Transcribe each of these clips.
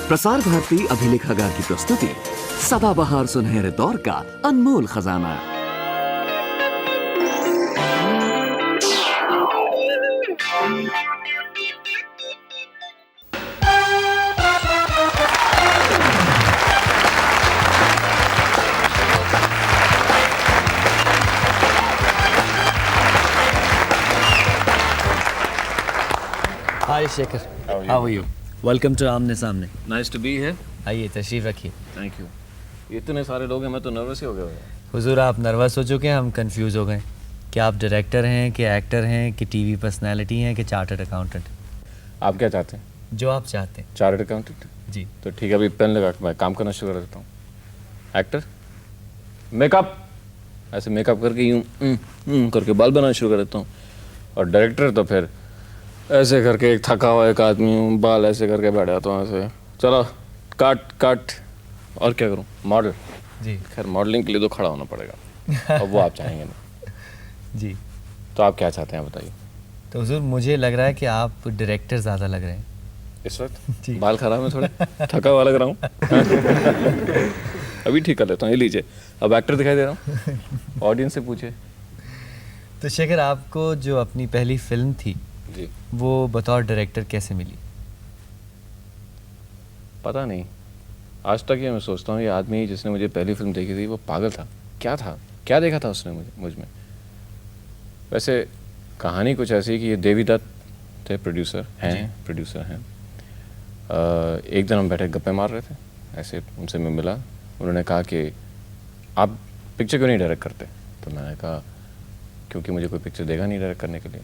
प्रसार भारती अभिलेखागार की प्रस्तुति सदाबहार सुनहरे दौर का अनमोल खजाना। Hi Shekhar, how are you? Welcome to Aamne Samne. Nice to be here. आइए तशरीफ रखिए। Thank you. इतने सारे लोग हैं, मैं तो नर्वस ही हो गया। हुजूर आप नर्वस हो चुके हैं, हम कंफ्यूज हो गए। क्या आप डायरेक्टर हैं कि एक्टर हैं कि टीवी पर्सनालिटी हैं कि चार्टर्ड अकाउंटेंट? आप क्या चाहते हैं? जो आप चाहते हैं। Chartered accountant? जी। तो ठीक है, अभी पेन लगा के मैं काम करना शुरू कर देता हूँ। एक्टर, मेकअप, ऐसे मेकअप करके यूँ करके बाल बनाना शुरू कर देता हूँ। और डायरेक्टर तो फिर ऐसे करके एक थका हुआ एक आदमी बाल ऐसे करके बैठ जाता हूँ ऐसे। चलो काट। और क्या करूँ? मॉडल। जी। खैर मॉडलिंग के लिए तो खड़ा होना पड़ेगा, अब वो आप चाहेंगे नहीं। जी। तो आप क्या चाहते हैं बताइए? तो हुजूर मुझे लग रहा है कि आप डायरेक्टर ज़्यादा लग रहे हैं इस वक्त। जी। बाल खराब है, थोड़े थका हुआ लग रहा हूँ। अभी ठीक कर लेता हूँ, ये लीजिए। अब एक्टर दिखाई दे रहा हूँ, ऑडियंस से पूछे। तो शेखर आपको जो अपनी पहली फिल्म थी जी। वो बतौर डायरेक्टर कैसे मिली? पता नहीं, आज तक ये मैं सोचता हूँ ये आदमी जिसने मुझे पहली फिल्म देखी थी वो पागल था। क्या देखा था उसने मुझ में? वैसे कहानी कुछ ऐसी कि ये देवी दत्त थे, प्रोड्यूसर हैं। एक दिन हम बैठे गप्पे मार रहे थे, ऐसे उनसे मैं मिला। उन्होंने कहा कि आप पिक्चर क्यों नहीं डायरेक्ट करते? तो मैंने कहा क्योंकि मुझे कोई पिक्चर देगा नहीं डायरेक्ट करने के लिए।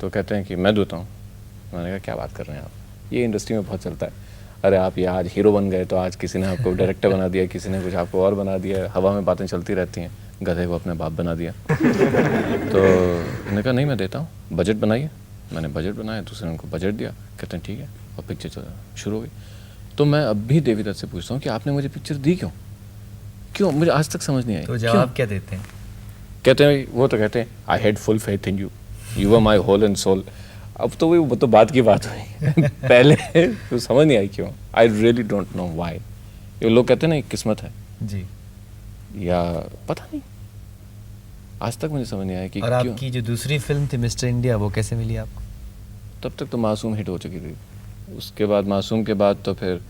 तो कहते हैं कि मैं देता हूँ। मैंने कहा क्या बात कर रहे हैं आप, ये इंडस्ट्री में बहुत चलता है। अरे आप ये आज हीरो बन गए तो आज किसी ने आपको डायरेक्टर बना दिया, किसी ने कुछ आपको और बना दिया, हवा में बातें चलती रहती हैं। गधे को अपने बाप बना दिया। तो मैंने कहा नहीं मैं देता हूँ, बजट बनाइए। मैंने बजट बनाया, दूसरे ने उनको बजट दिया। कहते हैं ठीक है, और पिक्चर शुरू हो गई। तो मैं अब भी देवी दत्त से पूछता हूँ कि आपने मुझे पिक्चर दी क्यों? मुझे आज तक समझ नहीं आई। तो जवाब क्या देते हैं? कहते हैं, वो तो कहते हैं I had full faith in you were my whole and soul. अब तो वो तो बात की बात हुई। पहले तो समझ नहीं आई क्यों। I really don't know why. ये लोग कहते हैं ना किस्मत है जी, या पता नहीं, आज तक मुझे समझ नहीं आया कि और क्यों। आपकी जो दूसरी फिल्म थी मिस्टर इंडिया वो कैसे मिली आपको? तब तक तो मासूम हिट हो चुकी थी। उसके बाद मासूम के बाद तो फिर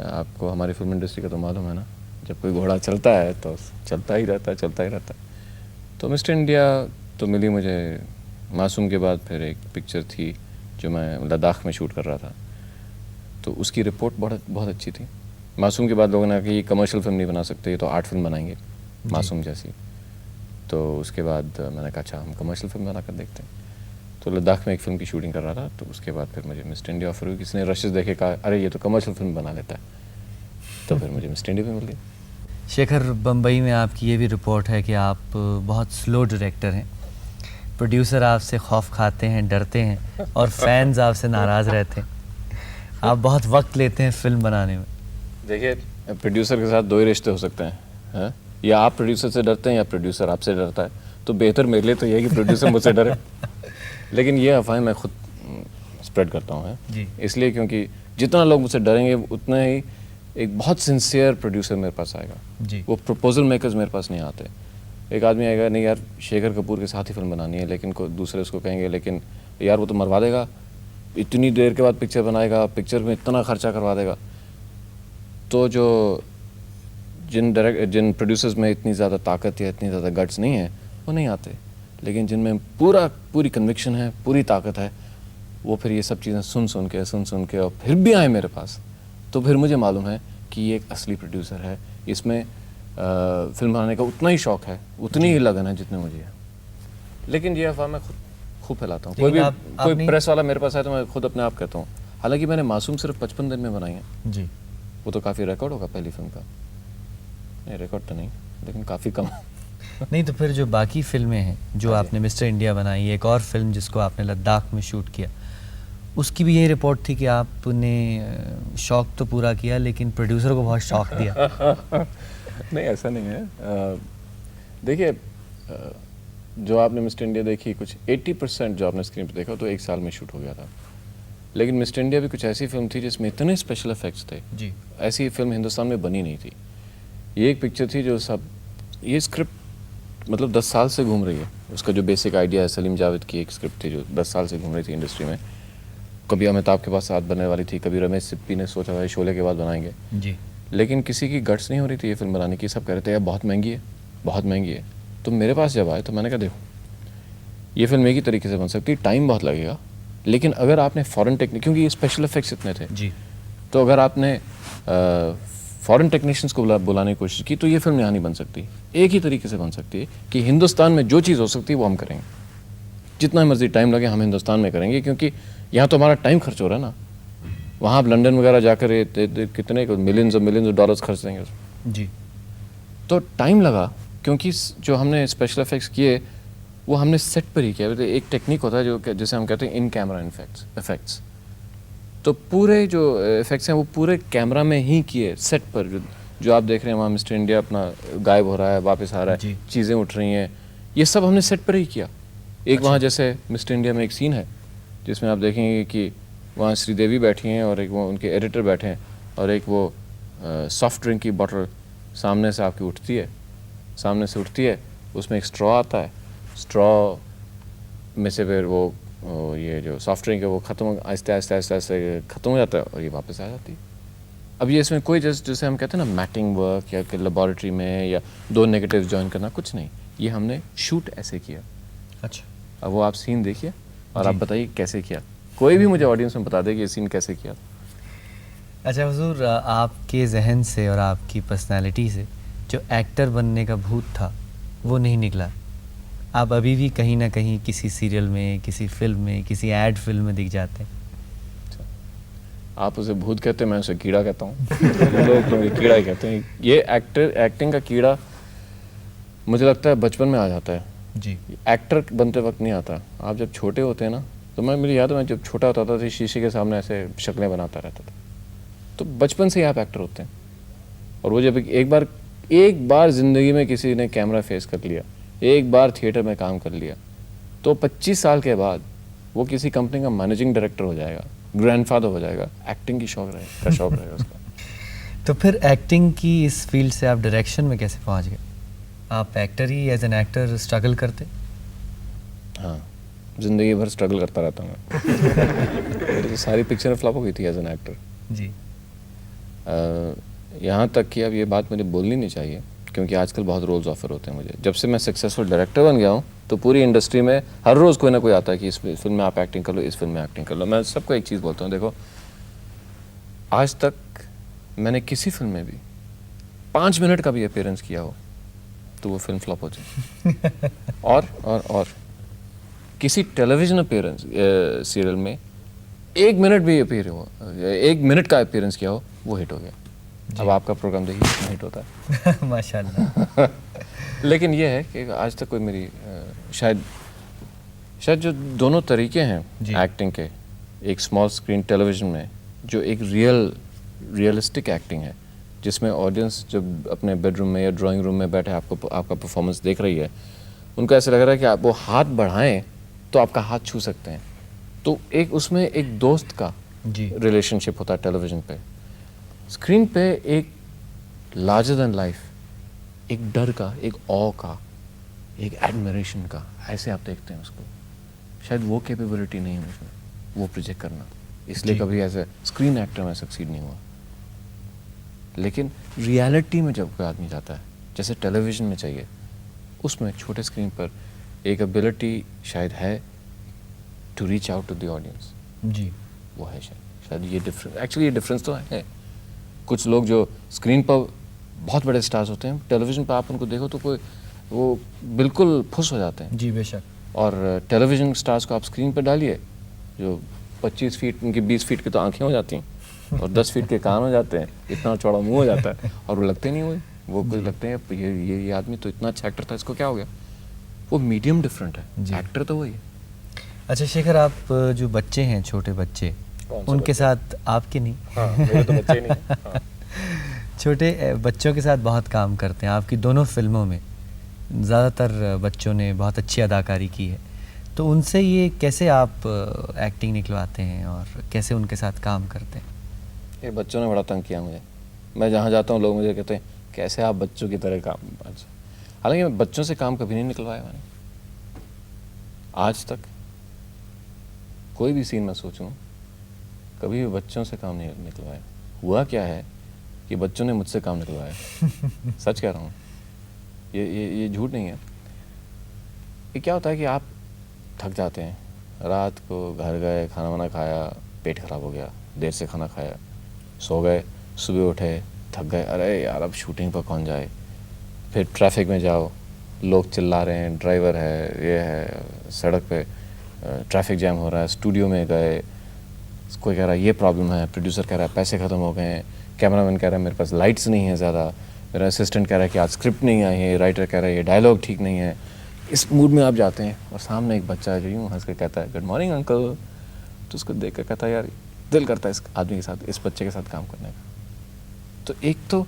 आपको हमारी फिल्म इंडस्ट्री का तो मालूम है ना, जब कोई घोड़ा चलता है तो चलता ही रहता है। तो मिस्टर इंडिया तो मिली मुझे मासूम के बाद। फिर एक पिक्चर थी जो मैं लद्दाख में शूट कर रहा था, तो उसकी रिपोर्ट बहुत अच्छी थी। मासूम के बाद लोगों ने कहा कि कमर्शियल फिल्म नहीं बना सकते, ये तो आर्ट फिल्म बनाएंगे मासूम जैसी। तो उसके बाद मैंने कहा अच्छा हम कमर्शियल फिल्म बना कर देखते हैं। तो लद्दाख में एक फिल्म की शूटिंग कर रहा था। तो उसके बाद फिर मुझे मिस्टर इंडिया ऑफर हुई। किसी ने रशेस देखे, कहा अरे ये तो कमर्शियल फिल्म बना लेता है। तो फिर मुझे मिस्टर इंडिया भी मिल गई। शेखर, बम्बई में आपकी ये भी रिपोर्ट है कि आप बहुत स्लो डायरेक्टर हैं। प्रोड्यूसर आपसे खौफ खाते हैं, डरते हैं, और फैंस आपसे नाराज़ रहते हैं। आप बहुत वक्त लेते हैं फिल्म बनाने में। देखिए, प्रोड्यूसर के साथ दो ही रिश्ते हो सकते हैं, या आप प्रोड्यूसर से डरते हैं या प्रोड्यूसर आपसे डरता है। तो बेहतर मेरे लिए तो ये है कि प्रोड्यूसर मुझसे डरे। लेकिन ये अफवाहें मैं खुद स्प्रेड करता हूँ जी। इसलिए क्योंकि जितना लोग मुझसे डरेंगे उतना ही एक बहुत सिंसियर प्रोड्यूसर मेरे पास आएगा जी। वो प्रपोजल मेकर्स मेरे पास नहीं आते। एक आदमी आएगा, नहीं यार शेखर कपूर के साथ ही फिल्म बनानी है, लेकिन दूसरे उसको कहेंगे लेकिन यार वो तो मरवा देगा, इतनी देर के बाद पिक्चर बनाएगा, पिक्चर में इतना खर्चा करवा देगा। तो जो जिन प्रोड्यूसर्स में इतनी ज़्यादा ताकत या इतनी ज़्यादा गट्स नहीं है वो नहीं आते, लेकिन जिनमें पूरी कन्विक्शन है, पूरी ताकत है, वो फिर ये सब चीज़ें सुन सुन के और फिर भी आए मेरे पास। तो फिर मुझे मालूम है कि ये एक असली प्रोड्यूसर है, इसमें फिल्म बनाने का उतना ही शौक़ है, उतनी ही लगन है जितने मुझे है। लेकिन ये अफवाह मैं खूब फैलाता हूँ। कोई प्रेस वाला मेरे पास आए तो मैं खुद अपने आप कहता हूँ। हालांकि मैंने मासूम सिर्फ 55 दिन में बनाई है जी। वो तो काफ़ी रिकॉर्ड होगा पहली फिल्म का। नहीं रिकॉर्ड तो नहीं, लेकिन काफ़ी कम। नहीं तो फिर जो बाकी फिल्में हैं जो आपने मिस्टर इंडिया बनाई, एक और फिल्म जिसको आपने लद्दाख में शूट किया, उसकी भी यही रिपोर्ट थी कि आपने शौक़ तो पूरा किया लेकिन प्रोड्यूसर को बहुत शौक़ दिया। नहीं ऐसा नहीं है। देखिए, जो आपने मिस्टर इंडिया देखी, कुछ 80% जो आपने स्क्रीन पे देखा तो एक साल में शूट हो गया था। लेकिन मिस्टर इंडिया भी कुछ ऐसी फिल्म थी जिसमें इतने स्पेशल इफेक्ट्स थे, जी। ऐसी फिल्म हिंदुस्तान में बनी नहीं थी। ये एक पिक्चर थी जो सब, ये स्क्रिप्ट मतलब 10 साल से घूम रही है। उसका जो बेसिक आइडिया है, सलीम जावेद की एक स्क्रिप्ट थी जो 10 साल से घूम रही थी इंडस्ट्री में। कभी अमिताभ के पास साथ बनने वाली थी, कभी रमेश सिप्पी ने सोचा था शोले के बाद बनाएंगे, जी। लेकिन किसी की गट्स नहीं हो रही थी ये फिल्म बनाने की। सब कह रहे थे यार बहुत महंगी है, बहुत महंगी है। तो मेरे पास जब आए तो मैंने कहा देखो ये फिल्म एक ही तरीके से बन सकती है, टाइम बहुत लगेगा, लेकिन अगर आपने फॉरेन टेक्निक, क्योंकि ये स्पेशल इफेक्ट्स इतने थे जी। तो अगर आपने फॉरेन टेक्नीशियंस को बुलाने की कोशिश की तो ये फिल्म यहाँ नहीं बन सकती। एक ही तरीके से बन सकती है कि हिंदुस्तान में जो चीज़ हो सकती है वो हम करेंगे, जितना मर्जी टाइम लगे हम हिंदुस्तान में करेंगे, क्योंकि यहाँ तो हमारा टाइम खर्च हो रहा है ना। वहाँ आप लंदन वगैरह जाकर कितने मिलियंस ऑफ डॉलर्स खर्च देंगे उसमें। जी। तो टाइम लगा, क्योंकि जो हमने स्पेशल इफेक्ट्स किए वो हमने सेट पर ही किया। एक टेक्निक होता है जो जिसे हम कहते हैं इन कैमरा इफेक्ट्स। तो पूरे जो इफेक्ट्स हैं वो पूरे कैमरा में ही किए, सेट पर। जो आप देख रहे हैं वहाँ मिस्टर इंडिया अपना गायब हो रहा है, वापस आ रहा है, चीज़ें उठ रही हैं, ये सब हमने सेट पर ही किया। एक वहाँ जैसे मिस्टर इंडिया में एक सीन है जिसमें आप देखेंगे कि वहाँ श्रीदेवी बैठी हैं और एक वो उनके एडिटर बैठे हैं, और एक वो सॉफ्ट ड्रिंक की बोतल सामने से आपकी उठती है, उसमें एक स्ट्रॉ आता है, स्ट्रॉ में से फिर वो ये जो सॉफ्ट ड्रिंक है वो ख़त्म, आहिस्ते आहिस्ते ख़त्म हो जाता है और ये वापस आ जाती है। अब ये इसमें कोई जैसे हम कहते हैं ना मैटिंग वर्क या लेबॉरेटरी में या 2 नेगेटिव जॉइन करना, कुछ नहीं, ये हमने शूट ऐसे किया। अच्छा। अब वो आप सीन देखिए और आप बताइए कैसे किया। कोई भी मुझे ऑडियंस में बता दे कि ये सीन कैसे किया। अच्छा हुजूर, आपके जहन से और आपकी पर्सनालिटी से जो एक्टर बनने का भूत था वो नहीं निकला। आप अभी भी कहीं ना कहीं किसी सीरियल में, किसी फिल्म में, किसी एड फिल्म में दिख जाते हैं। आप उसे भूत कहते हैं, मैं उसे कीड़ा कहता हूँ। लोग तो मुझे कीड़ा ही कहते हैं। ये एक्टिंग का कीड़ा मुझे लगता है बचपन में आ जाता है जी। एक्टर बनते वक्त नहीं आता। आप जब छोटे होते हैं ना, तो मुझे याद है मैं जब छोटा होता था तो शीशे के सामने ऐसे शक्लें बनाता रहता था। तो बचपन से ही आप एक्टर होते हैं। और वो जब एक बार ज़िंदगी में किसी ने कैमरा फेस कर लिया, एक बार थिएटर में काम कर लिया, तो 25 साल के बाद वो किसी कंपनी का मैनेजिंग डायरेक्टर हो जाएगा, ग्रैंडफादर हो जाएगा। एक्टिंग की शौक रहेगा उसका। तो फिर एक्टिंग की इस फील्ड से आप डायरेक्शन में कैसे पहुंच गए? आप एक्टर ही एज एन एक्टर स्ट्रगल करते? हाँ, ज़िंदगी भर स्ट्रगल करता रहता हूँ मैं। मेरी तो सारी पिक्चरें फ्लॉप हो गई थी एज एन एक्टर जी। यहाँ तक कि अब ये बात मुझे बोलनी नहीं चाहिए, क्योंकि आजकल बहुत रोल्स ऑफर होते हैं मुझे। जब से मैं सक्सेसफुल डायरेक्टर बन गया हूँ तो पूरी इंडस्ट्री में हर रोज़ कोई ना कोई आता है कि इस फिल्म में आप एक्टिंग कर लो, इस फिल्म में एक्टिंग कर लो। मैं सबको एक चीज़ बोलता हूँ, देखो आज तक मैंने किसी फिल्म में भी 5 मिनट का भी अपीयरेंस किया हो तो वो फिल्म फ्लॉप हो जाए। और किसी टेलीविजन अपीयरेंस सीरियल में 1 मिनट भी अपीयर हो, 1 मिनट का अपीयरेंस किया हो, वो हिट हो गया। अब आपका प्रोग्राम देखिए कितना हिट होता है। माशाल्लाह। लेकिन ये है कि आज तक कोई मेरी शायद जो दोनों तरीके हैं एक्टिंग के, एक स्मॉल स्क्रीन टेलीविज़न में जो एक रियलिस्टिक एक्टिंग है, जिसमें ऑडियंस जब अपने बेडरूम में या ड्राइंग रूम में बैठे आपका परफॉर्मेंस देख रही है, उनको ऐसा लग रहा है कि आप वो हाथ बढ़ाएं तो आपका हाथ छू सकते हैं। तो एक उसमें एक दोस्त का रिलेशनशिप होता है टेलीविज़न पे। स्क्रीन पे एक लार्जर देन लाइफ, एक डर का, एक ऑ का, एक एडमिरेशन का, ऐसे आप देखते हैं उसको। शायद वो कैपेबिलिटी नहीं है उसमें, वो प्रोजेक्ट करना, इसलिए कभी ऐसे स्क्रीन एक्टर में सक्सीड नहीं हुआ। लेकिन रियलिटी में जब कोई आदमी जाता है, जैसे टेलीविज़न में चाहिए, उसमें छोटे स्क्रीन पर एक एबिलिटी शायद है to reach out to the audience. जी, वो है शायद ये डिफरेंस। एक्चुअली ये डिफरेंस तो है। कुछ लोग जो स्क्रीन पर बहुत बड़े स्टार्स होते हैं, टेलीविज़न पर आप उनको देखो तो कोई वो बिल्कुल फुस हो जाते हैं। जी बेशक। और टेलीविज़न स्टार्स को आप स्क्रीन पर डालिए, जो 25 फीट, उनकी 20 फीट की तो आंखें हो जाती हैं और 10 फीट के कान हो जाते हैं, इतना चौड़ा मुंह हो जाता है और वो लगते नहीं हुए। वो कुछ लगते हैं ये आदमी तो इतना अच्छा एक्टर था, इसको क्या हो गया। वो मीडियम डिफरेंट है, एक्टर तो वही है। अच्छा शेखर, आप जो बच्चे हैं, छोटे बच्चे, उनके साथ आपके नहीं, हाँ, मेरे तो बच्चे नहीं हैं। हाँ। छोटे बच्चों के साथ बहुत काम करते हैं। आपकी दोनों फिल्मों में ज़्यादातर बच्चों ने बहुत अच्छी अदाकारी की है। तो उनसे ये कैसे आप एक्टिंग निकलवाते हैं और कैसे उनके साथ काम करते हैं? ये बच्चों ने बड़ा तंग किया मुझे। मैं जहाँ जाता हूँ लोग मुझे कहते हैं कैसे आप बच्चों की तरह काम। अच्छा, हालांकि मैं बच्चों से काम कभी नहीं निकलवाया मैंने आज तक। कोई भी सीन मैं सोचूं कभी भी बच्चों से काम नहीं निकलवाया। हुआ क्या है कि बच्चों ने मुझसे काम निकलवाया। सच कह रहा हूँ, ये झूठ नहीं है। ये क्या होता है कि आप थक जाते हैं, रात को घर गए, खाना वाना खाया, पेट खराब हो गया, देर से खाना खाया, सो गए, सुबह उठे थक गए, अरे यार अब शूटिंग पर कौन जाए। फिर ट्रैफिक में जाओ, लोग चिल्ला रहे हैं, ड्राइवर है, ये है, सड़क पे ट्रैफिक जैम हो रहा है, स्टूडियो में गए, कोई कह रहा है ये प्रॉब्लम है, प्रोड्यूसर कह रहा है पैसे ख़त्म हो गए हैं, कैमरामैन कह रहा है मेरे पास लाइट्स नहीं है ज़्यादा, मेरा असिस्टेंट कह रहा है कि आज स्क्रिप्ट नहीं आई है, राइटर कह रहा है ये डायलॉग ठीक नहीं है। इस मूड में आप जाते हैं और सामने एक बच्चा है जो यूँ हंस के कहता है गुड मॉर्निंग अंकल, तो उसको देख कर कहता है यार दिल करता है इस आदमी के साथ, इस बच्चे के साथ काम करने का। तो एक तो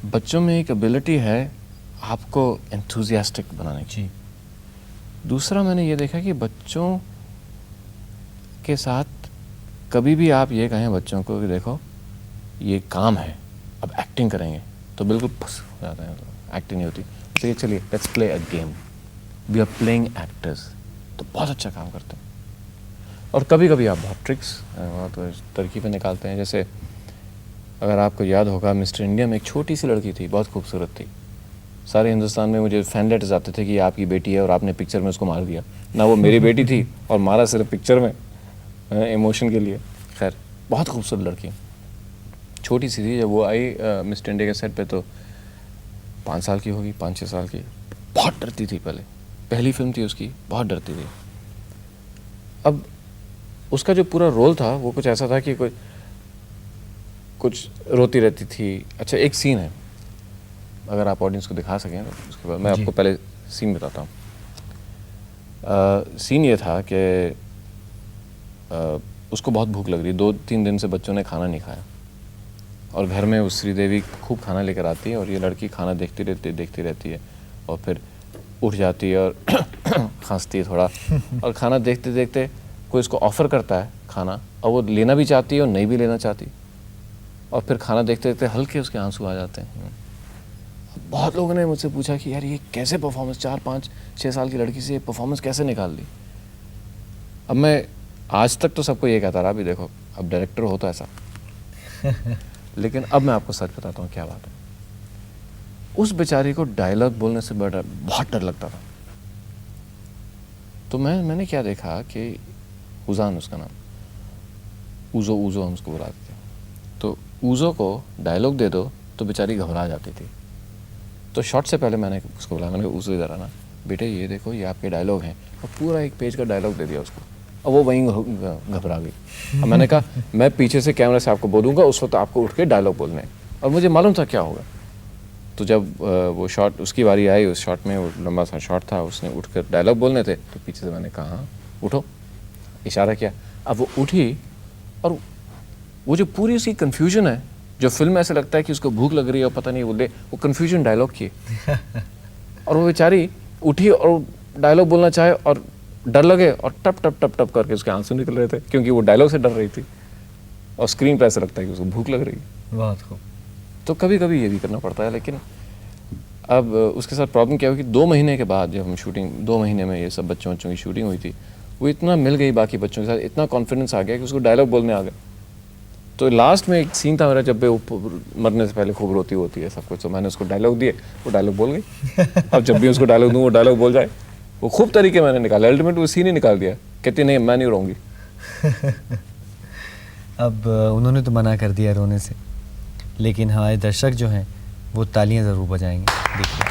बच्चों में एक एबिलिटी है आपको एंथुजियास्टिक बनाने की। दूसरा मैंने ये देखा कि बच्चों के साथ कभी भी आप ये कहें बच्चों को कि देखो ये काम है, अब एक्टिंग करेंगे, तो बिल्कुल फंस हो जाते हैं, एक्टिंग नहीं होती। तो ये चलिए let's play a game, we are playing actors, तो बहुत अच्छा काम करते हैं। और कभी कभी आप बहुत ट्रिक्स बहुत तरकीबें निकालते हैं। जैसे अगर आपको याद होगा मिस्टर इंडिया में एक छोटी सी लड़की थी, बहुत खूबसूरत थी। सारे हिंदुस्तान में मुझे फैन लेटर्स आते थे कि ये आपकी बेटी है और आपने पिक्चर में उसको मार दिया। ना वो मेरी बेटी थी और मारा सिर्फ पिक्चर में, इमोशन के लिए। खैर बहुत खूबसूरत लड़की, छोटी सी थी। जब वो आई मिस्टर इंडिया के सेट पे तो 5 साल की होगी, 5-6 साल की। बहुत डरती थी, पहली फिल्म थी उसकी, बहुत डरती थी। अब उसका जो पूरा रोल था वो कुछ ऐसा था कि कुछ रोती रहती थी। अच्छा एक सीन है, अगर आप ऑडियंस को दिखा सकें तो उसके बाद मैं आपको पहले सीन बताता हूँ। सीन ये था कि उसको बहुत भूख लग रही, 2-3 दिन से बच्चों ने खाना नहीं खाया और घर में उस श्रीदेवी खूब खाना लेकर आती है और ये लड़की खाना देखती रहती है और फिर उठ जाती है और खांसती है थोड़ा और खाना देखते देखते कोई इसको ऑफ़र करता है खाना और वो लेना भी चाहती है और नहीं भी लेना चाहती और फिर खाना देखते देखते हल्के उसके आंसू आ जाते हैं। बहुत लोगों ने मुझसे पूछा कि यार ये कैसे परफॉर्मेंस, 4-5-6 साल की लड़की से ये परफॉर्मेंस कैसे निकाल ली। अब मैं आज तक तो सबको ये कहता रहा, अभी देखो अब डायरेक्टर हो तो ऐसा लेकिन अब मैं आपको सच बताता हूँ क्या बात है। उस बेचारी को डायलॉग बोलने से बहुत डर लगता था। तो मैंने क्या देखा कि उजान उसका नाम, ऊजो हम उसको बुलाते थे, तो ऊजो को डायलॉग दे दो तो बेचारी घबरा जाती थी। तो शॉट से पहले मैंने उसको बोला, मैंने कहा ऊजो इधर आना बेटे, ये देखो ये आपके डायलॉग हैं, और पूरा 1 पेज का डायलॉग दे दिया उसको और वो वहीं घबरा गई। अब मैंने कहा मैं पीछे से कैमरा से आपको बोलूँगा, उस वक्त आपको उठ के डायलॉग बोलने हैं, और मुझे मालूम था क्या होगा। तो जब वो शॉट उसकी बारी आई, उस शॉट में वो लंबा सा शॉट था, उसने उठ कर डायलॉग बोलने थे, तो पीछे से मैंने कहा हाँ उठो, इशारा किया। अब वो उठी और वो जो पूरी उसकी कन्फ्यूजन है, जो फिल्म में ऐसा लगता है कि उसको भूख लग रही है और पता नहीं वो कन्फ्यूजन डायलॉग की और वो बेचारी उठी और डायलॉग बोलना चाहे और डर लगे और टप टप टप टप करके उसके आंसू निकल रहे थे, क्योंकि वो डायलॉग से डर रही थी और स्क्रीन पर ऐसा लगता है कि उसको भूख लग रही है। बहुत खूब। तो कभी कभी ये भी करना पड़ता है। लेकिन अब उसके साथ प्रॉब्लम क्या हुई कि 2 महीने के बाद जब हम शूटिंग, 2 महीने में ये सब बच्चों की शूटिंग हुई थी, वो इतना मिल गई बाकी बच्चों के साथ, इतना कॉन्फिडेंस आ गया कि उसको डायलॉग बोलने आ गया। तो लास्ट में एक सीन था मेरा जब वो मरने से पहले खूब रोती होती है सब कुछ, तो मैंने उसको डायलॉग दिए, वो डायलॉग बोल गई। अब जब भी उसको डायलॉग दूँ वो डायलॉग बोल जाए, वो खूब तरीके मैंने निकाले, अल्टीमेट वो सीन ही निकाल दिया, कहती नहीं मैं नहीं रोऊंगी। अब उन्होंने तो मना कर दिया रोने से, लेकिन हमारे दर्शक जो हैं वो तालियां ज़रूर बजाएंगे, देखिए।